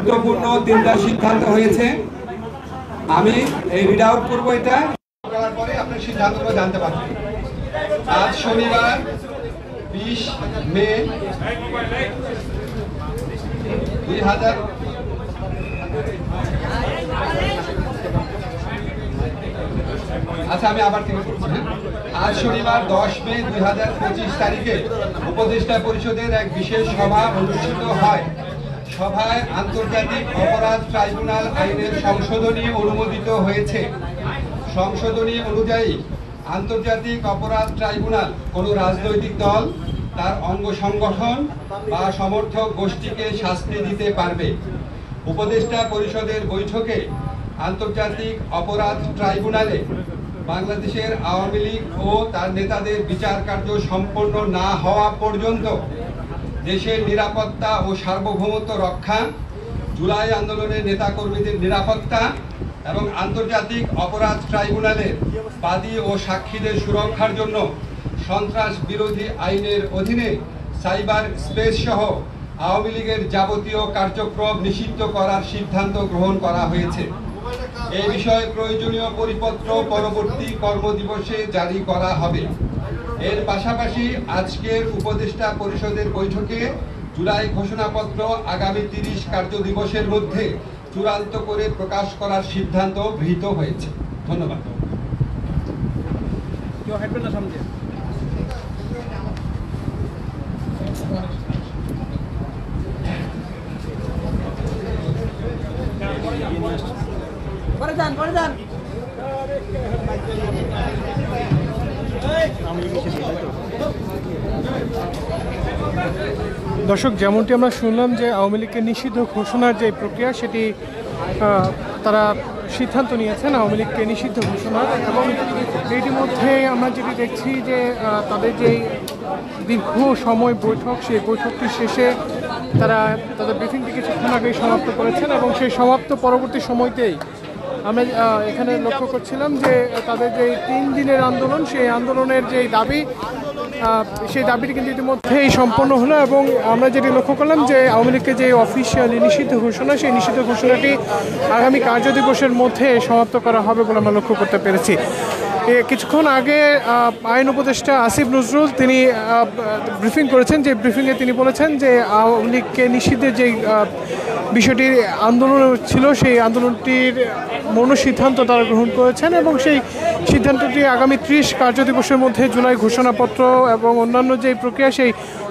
গুরুত্বপূর্ণ তিনটা সিদ্ধান্ত হয়েছে। আমি এই রিড আউট করবো, এটা করার পরে আপনার সিদ্ধান্তগুলো জানতে পারবেন। আজ শনিবার 20 মে 2000। আচ্ছা, আমি আবার থেকে বলছি। আজ শনিবার 10 মে 2025 তারিখে উপদেষ্টা পরিষদের এক বিশেষ সভা অনুষ্ঠিত হয়। সভায় আন্তর্জাতিক অপরাধ ট্রাইব্যুনাল আইনের সংশোধনী অনুমোদিত হয়েছে। সংশোধনী অনুযায়ী আন্তর্জাতিক অপরাধ ট্রাইব্যুনাল কোনো রাজনৈতিক দল, তার অঙ্গ সংগঠন বা সমর্থক গোষ্ঠীকে শাস্তি দিতে পারবে। উপদেষ্টা পরিষদের বৈঠকে আন্তর্জাতিক অপরাধ ট্রাইব্যুনালে বাংলাদেশের আওয়ামী লীগ ও তার নেতাদের বিচার কার্য সম্পন্ন না হওয়া পর্যন্ত দেশের নিরাপত্তা ও সার্বভৌমত্ব রক্ষা, জুলাই আন্দোলনের নেতাকর্মীদের নিরাপত্তা এবং আন্তর্জাতিক অপরাধ ট্রাইব্যুনালের বাদী ও সাক্ষীদের সুরক্ষার জন্য সন্ত্রাস বিরোধী আইনের অধীনে সাইবার স্পেস সহ আওয়ামী লীগের যাবতীয় কার্যক্রম নিষিদ্ধ করার সিদ্ধান্ত গ্রহণ করা হয়েছে। এই বিষয়ে প্রয়োজনীয় পরিপত্র পরবর্তী কর্মদিবসে জারি করা হবে। এর পাশাপাশি আজকের উপদেষ্টা পরিষদের বৈঠকে জুলাই ঘোষণাপত্র আগামী 30 কার্যদিবসের মধ্যে চূড়ান্ত করে প্রকাশ করার সিদ্ধান্ত গৃহীত হয়েছে। ধন্যবাদ। দর্শক, যেমনটি আমরা শুনলাম যে আওয়ামী লীগকে নিষিদ্ধ ঘোষণার যে প্রক্রিয়া সেটি তারা সিদ্ধান্ত নিয়েছেন আওয়ামী লীগকে নিষিদ্ধ ঘোষণার, এবং ইতিমধ্যে আমরা যেটি দেখছি যে তাদের যেই দীর্ঘ সময় বৈঠক, সেই বৈঠকটি শেষে তারা তাদের ব্রিফিংটি কিছুক্ষণ আগেই সমাপ্ত করেছেন, এবং সেই সমাপ্ত পরবর্তী সময়তেই আমরা এখানে লক্ষ্য করছিলাম যে তাদের যে 3 দিনের আন্দোলন, সেই আন্দোলনের যে দাবি, সেই দাবিটি কিন্তু ইতিমধ্যেই সম্পন্ন হলো। এবং আমরা যেটি লক্ষ্য করলাম যে আওয়ামী লীগকে যে অফিসিয়ালি নিষিদ্ধ ঘোষণা, সেই নিষিদ্ধ ঘোষণাটি আগামী কার্যদিবসের মধ্যে সমাপ্ত করা হবে বলে আমরা লক্ষ্য করতে পেরেছি। কিছুক্ষণ আগে আইন উপদেষ্টা আসিফ নজরুল তিনি ব্রিফিং করেছেন, যে ব্রিফিংয়ে তিনি বলেছেন যে আওয়ামী লীগকে নিষিদ্ধের যে বিষয়টি আন্দোলন ছিল, সেই আন্দোলনটির মনোসিদ্ধান্ত তারা গ্রহণ করেছেন, এবং সেই সিদ্ধান্তটি আগামী 30 কার্যদিবসের মধ্যে জুলাই ঘোষণাপত্র এবং অন্যান্য যে প্রক্রিয়া, সেই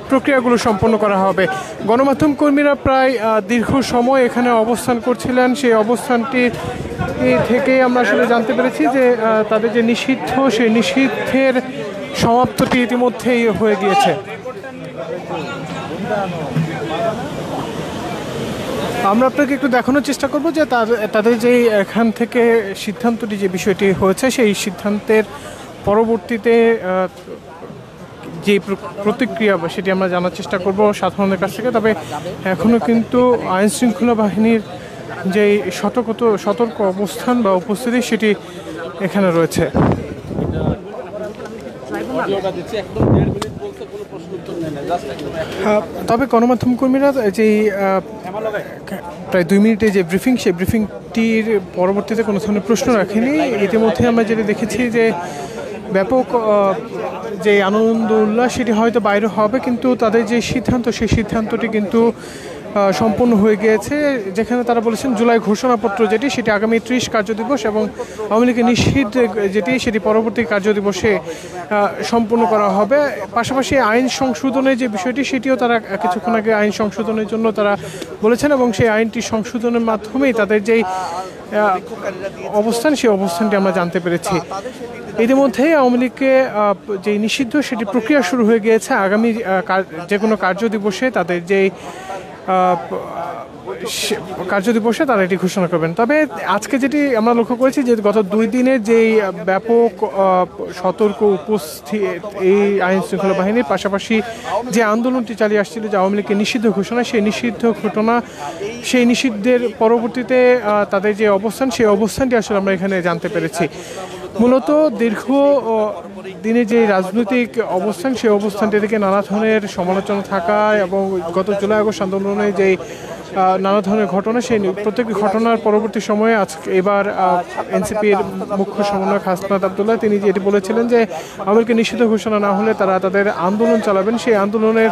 প্রক্রিয়াগুলো সম্পন্ন করা হবে। গণমাধ্যম কর্মীরা প্রায় দীর্ঘ সময় এখানে অবস্থান করছিলেন। সেই অবস্থানটি থেকে আমরা আসলে জানতে পেরেছি যে তাদের যে নিষিদ্ধ, সেই নিষিদ্ধের সমাপ্তটি ইতিমধ্যেই হয়ে গিয়েছে। আমরা আপনাকে একটু দেখানোর চেষ্টা করব যে তাদের যে এখান থেকে সিদ্ধান্তটি, যে বিষয়টি হয়েছে, সেই সিদ্ধান্তের পরবর্তীতে যে প্রতিক্রিয়া সেটি আমরা জানার চেষ্টা করব সাধারণের কাছ থেকে। তবে এখনও কিন্তু আইন শৃঙ্খলা বাহিনীর যে সতর্ক অবস্থান বা উপস্থিতি, সেটি এখানে রয়েছে। তবে গণমাধ্যম কর্মীরা যেই প্রায় 2 মিনিটে যে ব্রিফিং, সেই ব্রিফিংটির পরবর্তীতে কোনো ধরনের প্রশ্ন রাখেনি। ইতিমধ্যে আমরা যেটা দেখেছি যে ব্যাপক যে আনন্দ উল্লাস, সেটি হয়তো বাইরে হবে, কিন্তু তাদের যে সিদ্ধান্ত, সেই সিদ্ধান্তটি কিন্তু সম্পূর্ণ হয়ে গিয়েছে। যেখানে তারা বলেছেন জুলাই ঘোষণাপত্র যেটি, সেটি আগামী 30 কার্যদিবস, এবং আওয়ামী লীগের নিষিদ্ধ যেটি, সেটি পরবর্তী কার্যদিবসে সম্পূর্ণ করা হবে। পাশাপাশি আইন সংশোধনের যে বিষয়টি, সেটিও তারা কিছুক্ষণ আগে আইন সংশোধনের জন্য তারা বলেছেন, এবং সেই আইনটি সংশোধনের মাধ্যমেই তাদের যেই অবস্থান, সেই অবস্থানটি আমরা জানতে পেরেছি। ইতিমধ্যেই আওয়ামী লীগকে যে নিষিদ্ধ, সেটি প্রক্রিয়া শুরু হয়ে গিয়েছে। আগামী যে কোনো কার্যদিবসে তাদের যেই কার্যদিবসে তারা এটি ঘোষণা করবেন। তবে আজকে যেটি আমরা লক্ষ্য করেছি যে গত 2 দিনের যেই ব্যাপক সতর্ক উপস্থিত এই আইন শৃঙ্খলা বাহিনীর, পাশাপাশি যে আন্দোলনটি চালিয়ে আসছিল যে আওয়ামী লীগকে নিষিদ্ধ ঘোষণা, সেই নিষিদ্ধ ঘটনা, সেই নিষিদ্ধের পরবর্তীতে তাদের যে অবস্থান, সেই অবস্থানটি আসলে আমরা এখানে জানতে পেরেছি। মূলত দীর্ঘ দিনে যে রাজনৈতিক অবস্থান, সেই অবস্থানটি থেকে নানা ধরনের সমালোচনা থাকা, এবং গত জুলাই আগস্ট আন্দোলনে যেই নানা ধরনের ঘটনা, সেই প্রত্যেকটি ঘটনার পরবর্তী সময়ে আজকে এবার এনসিপির মুখ্য সমন্বয়ক হাসনাত আবদুল্লাহ তিনি যেটি বলেছিলেন যে আওয়ামী লীগের নিষিদ্ধ ঘোষণা না হলে তারা তাদের আন্দোলন চালাবেন। সেই আন্দোলনের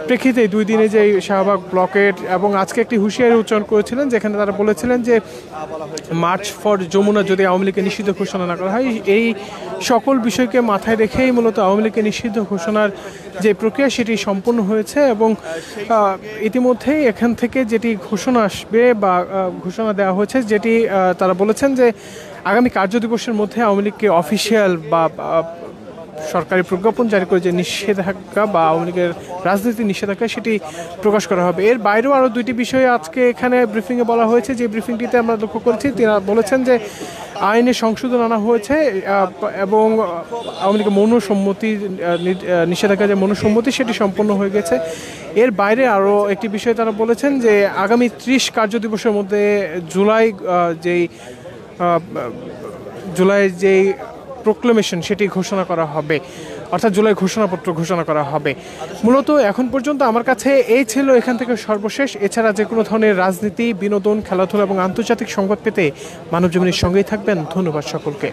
প্রেক্ষিতে 2 দিনে যে শাহবাগ ব্লকেট এবং আজকে একটি হুঁশিয়ারি উচ্চারণ করেছিলেন, যেখানে তারা বলেছিলেন যে মার্চ ফর যমুনা যদি আওয়ামী লীগের নিষিদ্ধ ঘোষণা না করা হয়, এই সকল বিষয়কে মাথায় রেখেই মূলত আওয়ামী লীগের নিষিদ্ধ ঘোষণার যে প্রক্রিয়া সেটি সম্পন্ন হয়েছে। এবং ইতিমধ্যেই এখান থেকে যেটি ঘোষণা আসবে বা ঘোষণা দেওয়া হয়েছে, যেটি তারা বলেছেন যে আগামী কার্যদিবসের মধ্যে আওয়ামী লীগকে অফিসিয়াল বা সরকারি প্রজ্ঞাপন জারি করে যে নিষেধাজ্ঞা বা আওয়ামী লীগের রাজনীতি নিষেধাজ্ঞা সেটি প্রকাশ করা হবে। এর বাইরেও আরও 2টি বিষয়ে আজকে এখানে ব্রিফিংয়ে বলা হয়েছে, যে ব্রিফিংটিতে আমরা লক্ষ্য করেছি তিনি বলেছেন যে আইনে সংশোধন আনা হয়েছে এবং আওয়ামী লীগের মনসম্মতি নিষেধাজ্ঞা যে মনসম্মতি সেটি সম্পন্ন হয়ে গেছে। এর বাইরে আরও একটি বিষয় তারা বলেছেন যে আগামী 30 কার্যদিবসের মধ্যে জুলাইয়ের যেই প্রোক্লেমেশন সেটি ঘোষণা করা হবে, অর্থাৎ জুলাই ঘোষণাপত্র ঘোষণা করা হবে। মূলত এখন পর্যন্ত আমার কাছে এই ছিল এখান থেকে সর্বশেষ। এছাড়া যে কোনো ধরনের রাজনীতি, বিনোদন, খেলাধুলা এবং আন্তর্জাতিক সংবাদ পেতে মানবজমিনের সঙ্গেই থাকবেন। ধন্যবাদ সকলকে।